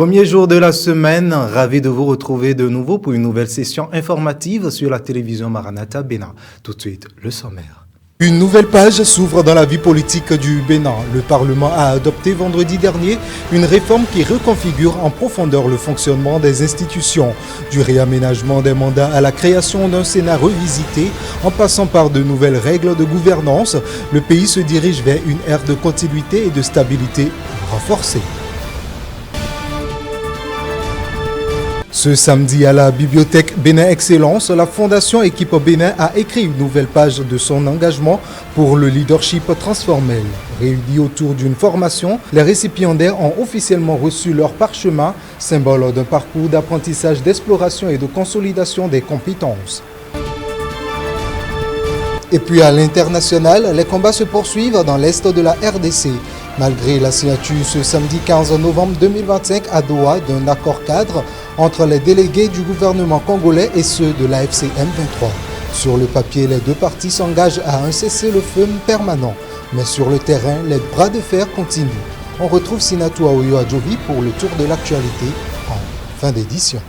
Premier jour de la semaine, ravi de vous retrouver de nouveau pour une nouvelle session informative sur la télévision Maranatha Bénin. Tout de suite, le sommaire. Une nouvelle page s'ouvre dans la vie politique du Bénin. Le Parlement a adopté vendredi dernier une réforme qui reconfigure en profondeur le fonctionnement des institutions. Du réaménagement des mandats à la création d'un Sénat revisité, en passant par de nouvelles règles de gouvernance, le pays se dirige vers une ère de continuité et de stabilité renforcée. Ce samedi à la bibliothèque Bénin Excellence, la Fondation Équipe Bénin a écrit une nouvelle page de son engagement pour le leadership transformel. Réunis autour d'une formation, les récipiendaires ont officiellement reçu leur parchemin, symbole d'un parcours d'apprentissage, d'exploration et de consolidation des compétences. Et puis à l'international, les combats se poursuivent dans l'est de la RDC. Malgré la signature ce samedi 15 novembre 2025 à Doha d'un accord cadre entre les délégués du gouvernement congolais et ceux de l'AFC M23. Sur le papier, les deux parties s'engagent à un cessez-le-feu permanent. Mais sur le terrain, les bras de fer continuent. On retrouve Sinatou Aoyo Adjovi pour le tour de l'actualité en fin d'édition.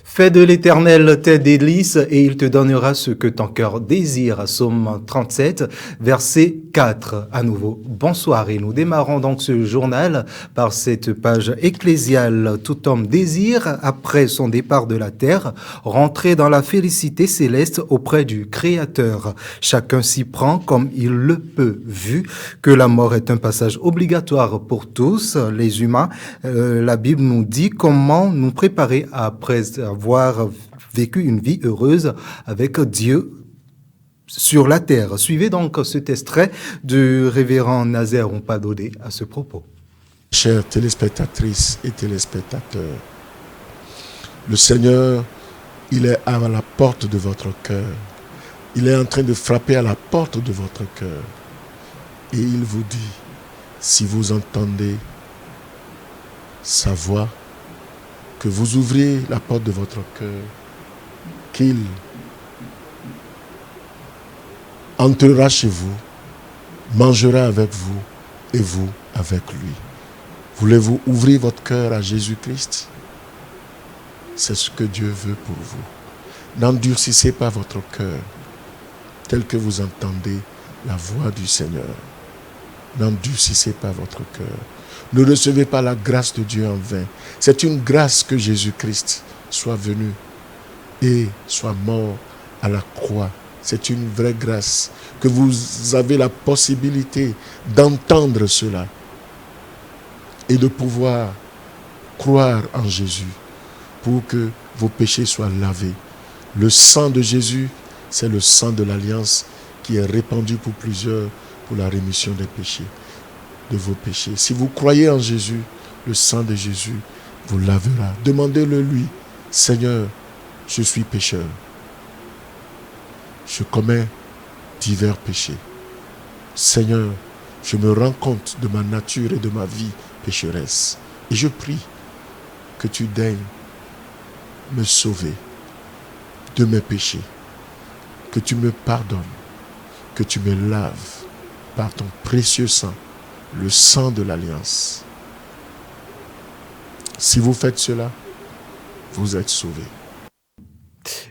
Fais de l'Éternel tes délices et il te donnera ce que ton cœur désire. Psaume 37, verset 4. À nouveau, bonsoir. Et nous démarrons donc ce journal par cette page ecclésiale. Tout homme désire, après son départ de la terre, rentrer dans la félicité céleste auprès du Créateur. Chacun s'y prend comme il le peut, vu que la mort est un passage obligatoire pour tous les humains. La Bible nous dit comment nous préparer après avoir vécu une vie heureuse avec Dieu sur la terre. Suivez donc cet extrait du révérend Nazaire Ompadodé à ce propos. Chères téléspectatrices et téléspectateurs, le Seigneur, il est à la porte de votre cœur. Il est en train de frapper à la porte de votre cœur. Et il vous dit, si vous entendez sa voix, que vous ouvrez la porte de votre cœur, qu'il entrera chez vous, mangera avec vous et vous avec lui. Voulez-vous ouvrir votre cœur à Jésus-Christ? C'est ce que Dieu veut pour vous. N'endurcissez pas votre cœur tel que vous entendez la voix du Seigneur. N'endurcissez pas votre cœur. Ne recevez pas la grâce de Dieu en vain. C'est une grâce que Jésus-Christ soit venu et soit mort à la croix. C'est une vraie grâce que vous avez la possibilité d'entendre cela et de pouvoir croire en Jésus pour que vos péchés soient lavés. Le sang de Jésus, c'est le sang de l'Alliance qui est répandu pour plusieurs pour la rémission des péchés. De vos péchés. Si vous croyez en Jésus, le sang de Jésus vous lavera. Demandez-le lui, Seigneur, je suis pécheur. Je commets divers péchés. Seigneur, je me rends compte de ma nature et de ma vie pécheresse. Et je prie que tu daignes me sauver de mes péchés. Que tu me pardonnes. Que tu me laves par ton précieux sang. Le sang de l'Alliance. Si vous faites cela, vous êtes sauvés.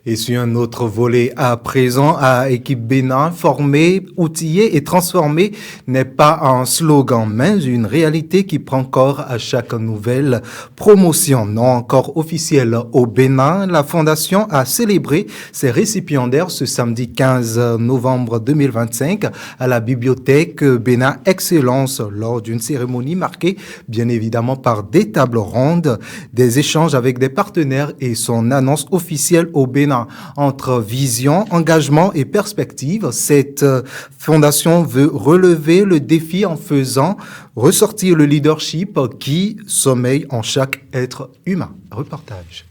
Et sur un autre volet à présent, à Équipe Bénin, former, outiller et transformer n'est pas un slogan, mais une réalité qui prend corps à chaque nouvelle promotion. Non encore officielle au Bénin, la Fondation a célébré ses récipiendaires ce samedi 15 novembre 2025 à la bibliothèque Bénin Excellence lors d'une cérémonie marquée bien évidemment par des tables rondes, des échanges avec des partenaires et son annonce officielle au Bénin. Entre vision, engagement et perspective, cette fondation veut relever le défi en faisant ressortir le leadership qui sommeille en chaque être humain. Reportage.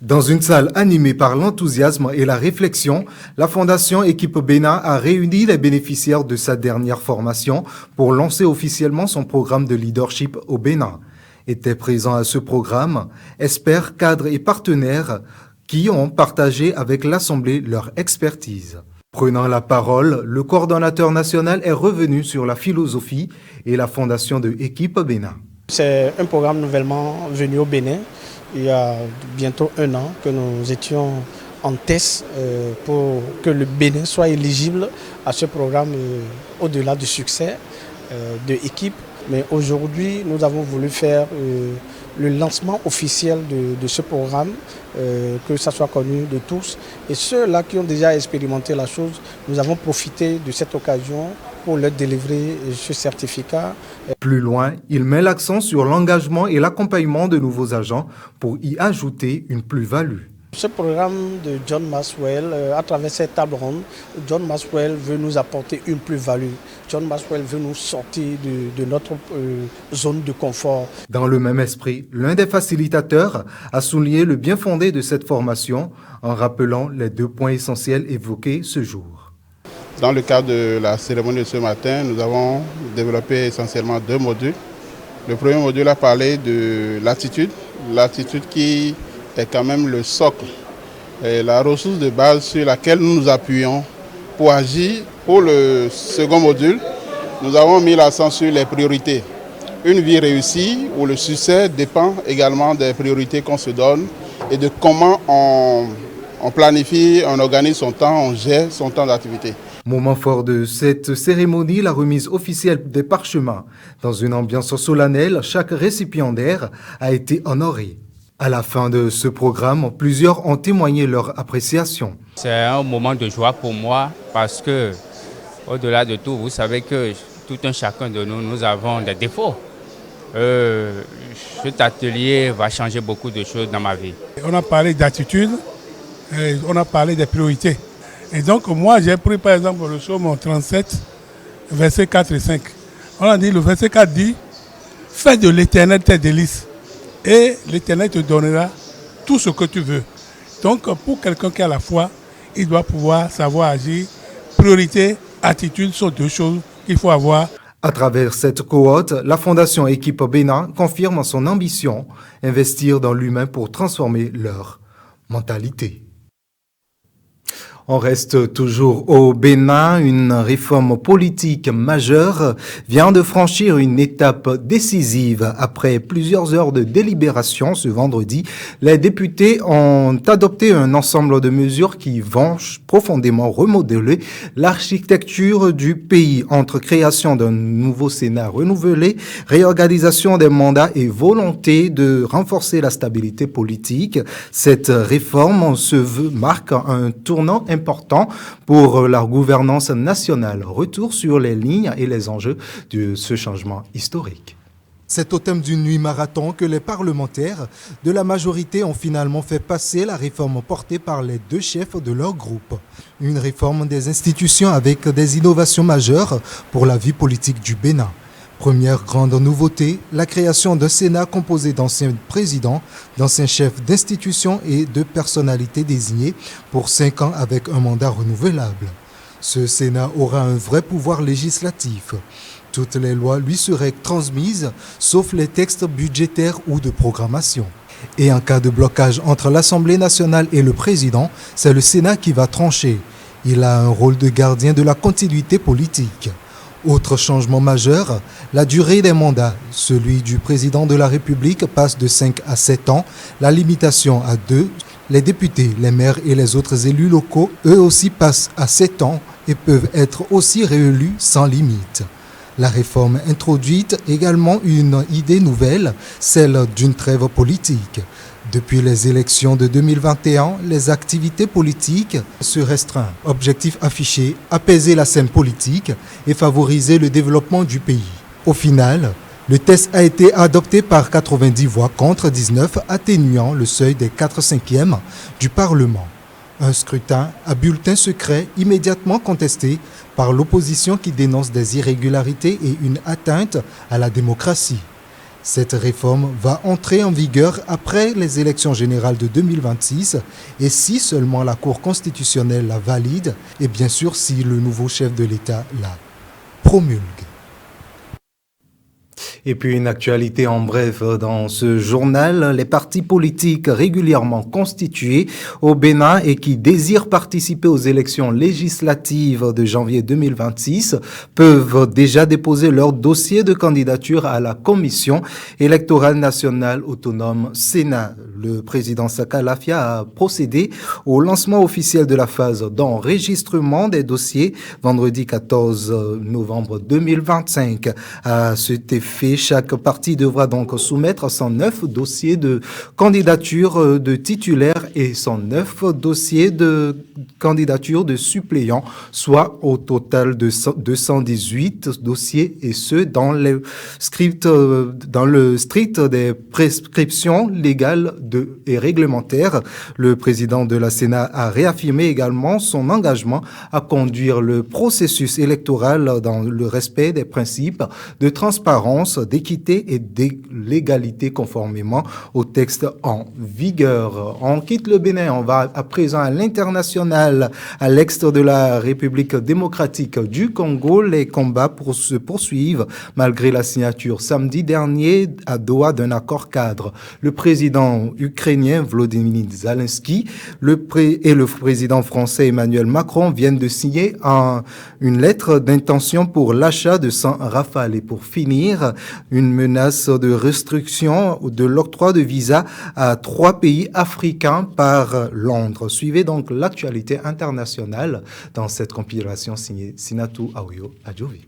Dans une salle animée par l'enthousiasme et la réflexion, la Fondation Équipe Bénin a réuni les bénéficiaires de sa dernière formation pour lancer officiellement son programme de leadership au Bénin. Étaient présents à ce programme experts, cadres et partenaires qui ont partagé avec l'Assemblée leur expertise. Prenant la parole, le coordonnateur national est revenu sur la philosophie et la fondation de Équipe Bénin. C'est un programme nouvellement venu au Bénin. Il y a bientôt 1 an que nous étions en test pour que le Bénin soit éligible à ce programme au-delà du succès de Équipe. Mais aujourd'hui, nous avons voulu faire le lancement officiel de ce programme, que ça soit connu de tous. Et ceux-là qui ont déjà expérimenté la chose, nous avons profité de cette occasion pour leur délivrer ce certificat. Plus loin, il met l'accent sur l'engagement et l'accompagnement de nouveaux agents pour y ajouter une plus-value. Ce programme de John Maxwell, à travers cette table ronde, John Maxwell veut nous apporter une plus-value. John Maxwell veut nous sortir de notre zone de confort. Dans le même esprit, l'un des facilitateurs a souligné le bien fondé de cette formation en rappelant les 2 points essentiels évoqués ce jour. Dans le cadre de la cérémonie de ce matin, nous avons développé essentiellement 2 modules. Le premier module a parlé de l'attitude qui est quand même le socle, et la ressource de base sur laquelle nous nous appuyons pour agir. Pour le second module, nous avons mis l'accent sur les priorités. Une vie réussie où le succès dépend également des priorités qu'on se donne et de comment on planifie, on organise son temps, on gère son temps d'activité. Moment fort de cette cérémonie, la remise officielle des parchemins. Dans une ambiance solennelle, chaque récipiendaire a été honoré. À la fin de ce programme, plusieurs ont témoigné leur appréciation. C'est un moment de joie pour moi parce que, au-delà de tout, vous savez que tout un chacun de nous avons des défauts. Cet atelier va changer beaucoup de choses dans ma vie. On a parlé d'attitude, on a parlé des priorités. Et donc moi j'ai pris par exemple le psaume 37, versets 4 et 5. On a dit, le verset 4 dit, « Fais de l'Éternel tes délices, et l'Éternel te donnera tout ce que tu veux. » Donc pour quelqu'un qui a la foi, il doit pouvoir savoir agir. Priorité, attitude sont 2 choses qu'il faut avoir. À travers cette cohorte, la Fondation Équipe Bénin confirme son ambition, investir dans l'humain pour transformer leur mentalité. On reste toujours au Bénin. Une réforme politique majeure vient de franchir une étape décisive. Après plusieurs heures de délibération ce vendredi, les députés ont adopté un ensemble de mesures qui vont profondément remodeler l'architecture du pays entre création d'un nouveau Sénat renouvelé, réorganisation des mandats et volonté de renforcer la stabilité politique. Cette réforme se veut marque un tournant important pour la gouvernance nationale. Retour sur les lignes et les enjeux de ce changement historique. C'est au thème d'une nuit marathon que les parlementaires de la majorité ont finalement fait passer la réforme portée par les 2 chefs de leur groupe. Une réforme des institutions avec des innovations majeures pour la vie politique du Bénin. Première grande nouveauté, la création d'un Sénat composé d'anciens présidents, d'anciens chefs d'institutions et de personnalités désignées pour 5 ans avec un mandat renouvelable. Ce Sénat aura un vrai pouvoir législatif. Toutes les lois lui seraient transmises, sauf les textes budgétaires ou de programmation. Et en cas de blocage entre l'Assemblée nationale et le président, c'est le Sénat qui va trancher. Il a un rôle de gardien de la continuité politique. Autre changement majeur, la durée des mandats. Celui du président de la République passe de 5 à 7 ans, la limitation à 2. Les députés, les maires et les autres élus locaux, eux aussi passent à 7 ans et peuvent être aussi réélus sans limite. La réforme introduite également une idée nouvelle, celle d'une trêve politique. Depuis les élections de 2021, les activités politiques se restreignent. Objectif affiché, apaiser la scène politique et favoriser le développement du pays. Au final, le texte a été adopté par 90 voix contre 19, atténuant le seuil des 4/5 du Parlement. Un scrutin à bulletin secret immédiatement contesté par l'opposition qui dénonce des irrégularités et une atteinte à la démocratie. Cette réforme va entrer en vigueur après les élections générales de 2026 et si seulement la Cour constitutionnelle la valide et bien sûr si le nouveau chef de l'État la promulgue. Et puis une actualité en bref dans ce journal, les partis politiques régulièrement constitués au Bénin et qui désirent participer aux élections législatives de janvier 2026 peuvent déjà déposer leur dossier de candidature à la Commission électorale nationale autonome Sénat. Le président Saka Lafia a procédé au lancement officiel de la phase d'enregistrement des dossiers vendredi 14 novembre 2025. À cet effet, chaque parti devra donc soumettre 109 dossiers de candidature de titulaires et 109 dossiers de candidature de suppléants, soit au total de 218 dossiers, et ce dans le strict des prescriptions légales et réglementaires. Le président de la Sénat a réaffirmé également son engagement à conduire le processus électoral dans le respect des principes de transparence, d'équité et de légalité conformément au texte en vigueur. On quitte le Bénin, on va à présent à l'international. À l'est de la République démocratique du Congo, les combats se poursuivent malgré la signature samedi dernier à Doha d'un accord cadre. Le président ukrainien Volodymyr Zelensky et le président français Emmanuel Macron viennent de signer une lettre d'intention pour l'achat de 100 Rafales. Et pour finir, une menace de restriction de l'octroi de visa à 3 pays africains par Londres. Suivez donc l'actualité internationale dans cette compilation signée Sinatou Aoyo Adjovi.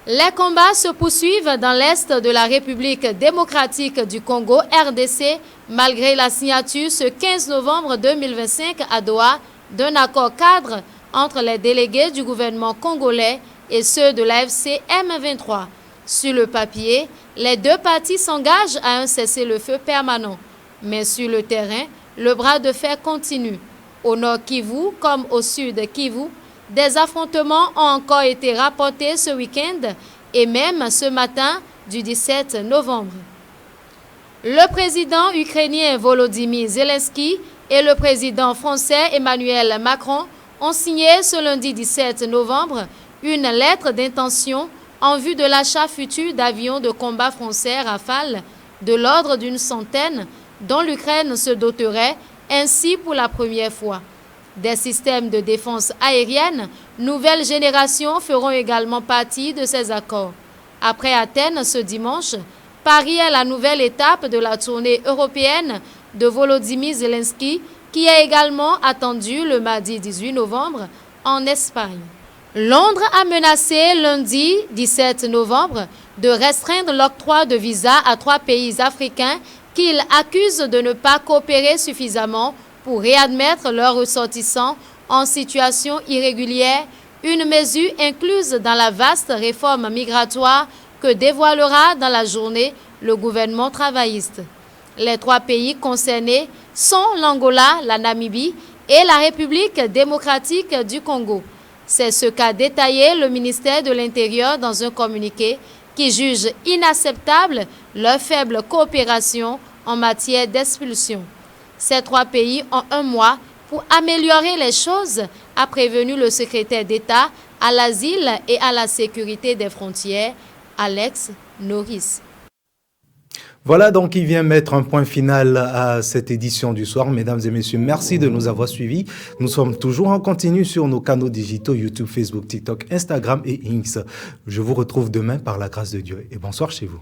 Les combats se poursuivent dans l'est de la République démocratique du Congo, RDC, malgré la signature ce 15 novembre 2025 à Doha d'un accord cadre entre les délégués du gouvernement congolais et ceux de l'AFC M23. Sur le papier, les deux parties s'engagent à un cessez-le-feu permanent. Mais sur le terrain, le bras de fer continue. Au nord Kivu comme au sud Kivu, des affrontements ont encore été rapportés ce week-end et même ce matin du 17 novembre. Le président ukrainien Volodymyr Zelensky et le président français Emmanuel Macron ont signé ce lundi 17 novembre une lettre d'intention en vue de l'achat futur d'avions de combat français Rafale de l'ordre d'une centaine dont l'Ukraine se doterait ainsi pour la première fois. Des systèmes de défense aérienne nouvelle génération feront également partie de ces accords. Après Athènes ce dimanche, Paris est la nouvelle étape de la tournée européenne de Volodymyr Zelensky qui est également attendue le mardi 18 novembre en Espagne. Londres a menacé lundi 17 novembre de restreindre l'octroi de visa à 3 pays africains qu'il accuse de ne pas coopérer suffisamment pour réadmettre leurs ressortissants en situation irrégulière, une mesure incluse dans la vaste réforme migratoire que dévoilera dans la journée le gouvernement travailliste. Les 3 pays concernés sont l'Angola, la Namibie et la République démocratique du Congo. C'est ce qu'a détaillé le ministère de l'Intérieur dans un communiqué qui juge inacceptable leur faible coopération en matière d'expulsion. Ces 3 pays ont 1 mois pour améliorer les choses, a prévenu le secrétaire d'État à l'asile et à la sécurité des frontières, Alex Norris. Voilà donc qui vient mettre un point final à cette édition du soir. Mesdames et messieurs, merci de nous avoir suivis. Nous sommes toujours en continu sur nos canaux digitaux YouTube, Facebook, TikTok, Instagram et X. Je vous retrouve demain par la grâce de Dieu et bonsoir chez vous.